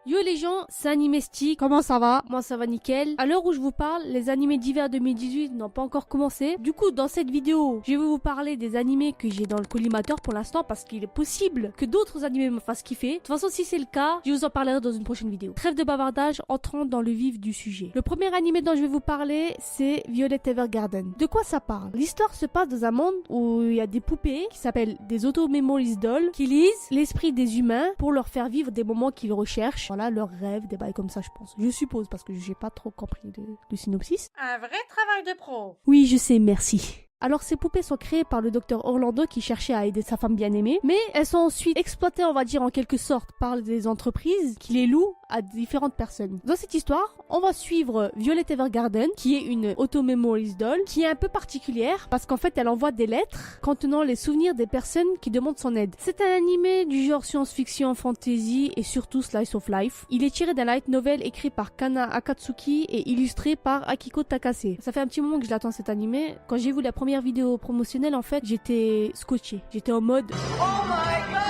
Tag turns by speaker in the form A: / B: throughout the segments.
A: Yo les gens, c'est Animestic, comment ça va? Moi ça va nickel. À l'heure où je vous parle, les animés d'hiver 2018 n'ont pas encore commencé. Du coup, dans cette vidéo, je vais vous parler des animés que j'ai dans le collimateur pour l'instant parce qu'il est possible que d'autres animés me fassent kiffer. De toute façon, si c'est le cas, je vous en parlerai dans une prochaine vidéo. Trêve de bavardage, entrons dans le vif du sujet. Le premier animé dont je vais vous parler, c'est Violet Evergarden. De quoi ça parle? L'histoire se passe dans un monde où il y a des poupées qui s'appellent des Auto-Memories Dolls qui lisent l'esprit des humains pour leur faire vivre des moments qu'ils recherchent. Voilà, leurs rêves, des bails comme ça, je pense. Je suppose, parce que j'ai pas trop compris le synopsis.
B: Un vrai travail de pro.
A: Oui, je sais, merci. Alors ces poupées sont créées par le docteur Orlando qui cherchait à aider sa femme bien-aimée, mais elles sont ensuite exploitées, on va dire en quelque sorte, par des entreprises qui les louent à différentes personnes. Dans cette histoire, on va suivre Violet Evergarden, qui est une Auto-Memories Doll, qui est un peu particulière parce qu'en fait elle envoie des lettres contenant les souvenirs des personnes qui demandent son aide. C'est un animé du genre science-fiction, fantasy et surtout slice of life. Il est tiré d'un light novel écrit par Kana Akatsuki et illustré par Akiko Takase. Ça fait un petit moment que je l'attends cet animé. Quand j'ai vu la première vidéo promotionnelle, en fait, j'étais scotché. J'étais en mode oh my god!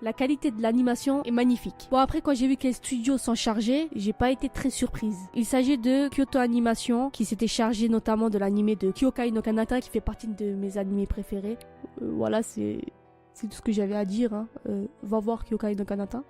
A: La qualité de l'animation est magnifique. Bon, après, quand j'ai vu que les studios s'en chargeaient, j'ai pas été très surprise. Il s'agit de Kyoto Animation, qui s'était chargé notamment de l'animé de Kyokai no Kanata, qui fait partie de mes animés préférés. Voilà, c'est tout ce que j'avais à dire. Hein. Va voir Kyokai no Kanata.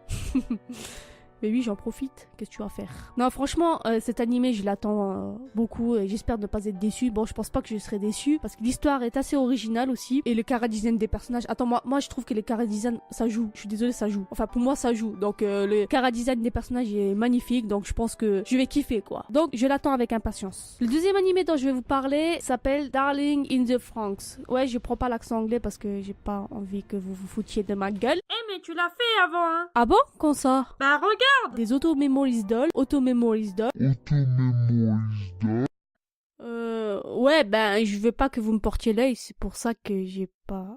A: Mais oui, j'en profite. Qu'est-ce que tu vas faire? Non, franchement, cet animé, je l'attends beaucoup et j'espère ne pas être déçu. Bon, je pense pas que je serai déçu parce que l'histoire est assez originale aussi et le chara-design des personnages. Attends, moi, je trouve que le chara-design, ça joue. Je suis désolée, ça joue. Enfin, pour moi, ça joue. Donc, le chara-design des personnages est magnifique. Donc, je pense que je vais kiffer, quoi. Donc, je l'attends avec impatience. Le deuxième animé dont je vais vous parler s'appelle Darling in the Franxx. Ouais, je prends pas l'accent anglais parce que j'ai pas envie que vous vous foutiez de ma gueule.
B: Eh mais tu l'as fait avant, hein?
A: Ah bon? Quand ça?
B: Bah regarde!
A: Des Auto-Memories Dolls. Auto-Memories Dolls. Ouais, ben, je veux pas que vous me portiez l'œil, c'est pour ça que j'ai pas...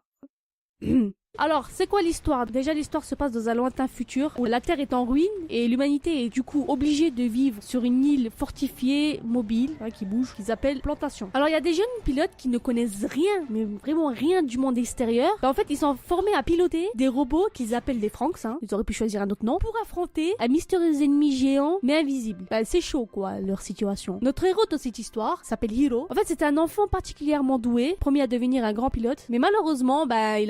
A: Alors, c'est quoi l'histoire? Déjà, l'histoire se passe dans un lointain futur où la Terre est en ruine et l'humanité est du coup obligée de vivre sur une île fortifiée, mobile, hein, qui bouge, qu'ils appellent Plantation. Alors, il y a des jeunes pilotes qui ne connaissent rien, mais vraiment rien du monde extérieur. En fait, ils sont formés à piloter des robots qu'ils appellent des Franxx, hein. Ils auraient pu choisir un autre nom, pour affronter un mystérieux ennemi géant, mais invisible. Ben, c'est chaud, quoi, leur situation. Notre héros de cette histoire s'appelle Hiro. En fait, c'est un enfant particulièrement doué, promis à devenir un grand pilote, mais malheureusement, ben,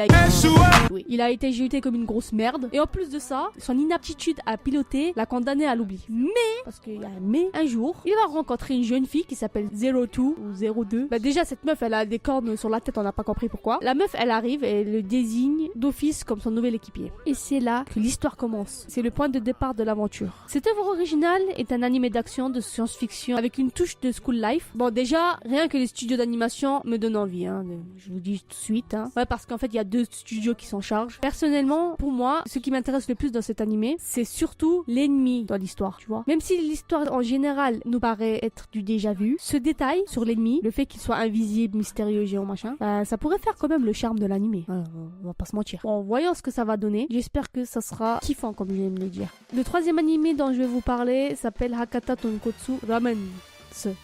A: oui, il a été jeté comme une grosse merde. Et en plus de ça, son inaptitude à piloter l'a condamné à l'oubli. Mais, parce qu'il y a un mais, un jour, il va rencontrer une jeune fille qui s'appelle 02 ou 02. Bah déjà, cette meuf, elle a des cornes sur la tête, on n'a pas compris pourquoi. La meuf, elle arrive et elle le désigne d'office comme son nouvel équipier. Et c'est là que l'histoire commence. C'est le point de départ de l'aventure. Cette œuvre originale est un animé d'action de science-fiction avec une touche de school life. Bon, déjà, rien que les studios d'animation me donnent envie, hein. Je vous dis tout de suite, hein. Ouais, parce qu'en fait, il y a deux studios qui s'en chargent. Personnellement, pour moi, ce qui m'intéresse le plus dans cet animé, c'est surtout l'ennemi dans l'histoire, tu vois. Même si l'histoire en général nous paraît être du déjà vu, ce détail sur l'ennemi, le fait qu'il soit invisible, mystérieux, géant, machin, bah, ça pourrait faire quand même le charme de l'animé. On va pas se mentir. Bon, voyons ce que ça va donner. J'espère que ça sera kiffant, comme j'aime le dire. Le troisième animé dont je vais vous parler s'appelle Hakata Tonkotsu Ramen,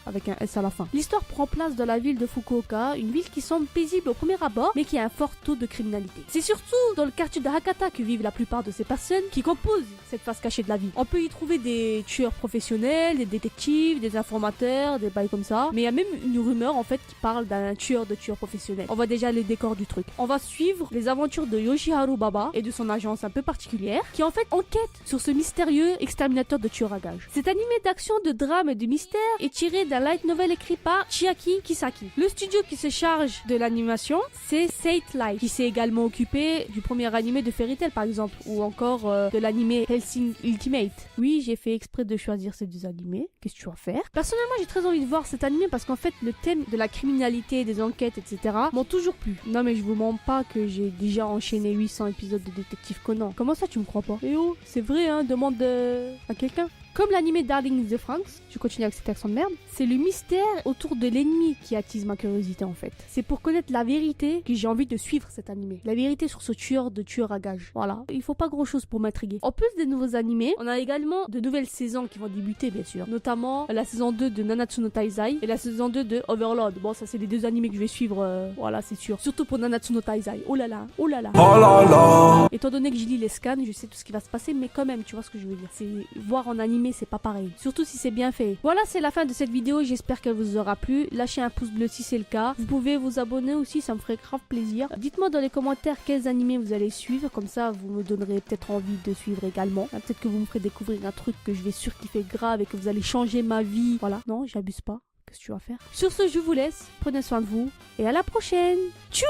A: avec un S à la fin. L'histoire prend place dans la ville de Fukuoka, une ville qui semble paisible au premier abord, mais qui a un fort taux de criminalité. C'est surtout dans le quartier de Hakata que vivent la plupart de ces personnes qui composent cette face cachée de la ville. On peut y trouver des tueurs professionnels, des détectives, des informateurs, des bails comme ça, mais il y a même une rumeur en fait qui parle d'un tueur professionnels. On voit déjà les décors du truc. On va suivre les aventures de Yoshiharu Baba et de son agence un peu particulière, qui en fait enquête sur ce mystérieux exterminateur de tueurs à gages. Cet animé d'action, de drame et de mystère est tiré d'un light novel écrit par Chiaki Kisaki. Le studio qui se charge de l'animation, c'est Sate Light, qui s'est également occupé du premier animé de Fairy Tail par exemple, ou encore de l'animé Hellsing Ultimate. Oui, j'ai fait exprès de choisir ces deux animés. Qu'est-ce que tu vas faire? Personnellement, j'ai très envie de voir cet animé parce qu'en fait, le thème de la criminalité, des enquêtes, etc. m'ont toujours plu. Non mais je vous mens pas que j'ai déjà enchaîné 800 épisodes de Détective Conan. Comment ça, tu me crois pas? Eh oh, c'est vrai, hein, demande à quelqu'un. Comme l'anime Darling in the Franxx, je continue avec cet accent de merde, c'est le mystère autour de l'ennemi qui attise ma curiosité en fait. C'est pour connaître la vérité que j'ai envie de suivre cet animé. La vérité sur ce tueur de tueurs à gages. Voilà, il faut pas grand chose pour m'intriguer. En plus des nouveaux animés, on a également de nouvelles saisons qui vont débuter bien sûr. Notamment la saison 2 de Nanatsu no Taizai et la saison 2 de Overlord. Bon, ça c'est les deux animés que je vais suivre, voilà c'est sûr. Surtout pour Nanatsu no Taizai. Oh là là, oh là là.
C: Oh là là.
A: Étant donné que je lis les scans, je sais tout ce qui va se passer, mais quand même, tu vois ce que je veux dire. C'est voir en animé, c'est pas pareil. Surtout si c'est bien fait. Voilà, c'est la fin de cette vidéo. J'espère qu'elle vous aura plu. Lâchez un pouce bleu si c'est le cas. Vous pouvez vous abonner aussi, ça me ferait grave plaisir. Dites-moi dans les commentaires quels animés vous allez suivre. Comme ça, vous me donnerez peut-être envie de suivre également. Peut-être que vous me ferez découvrir un truc que je vais surkiffer grave et que vous allez changer ma vie. Voilà. Non, j'abuse pas. Qu'est-ce que tu vas faire? Sur ce, je vous laisse. Prenez soin de vous et à la prochaine. Tchou!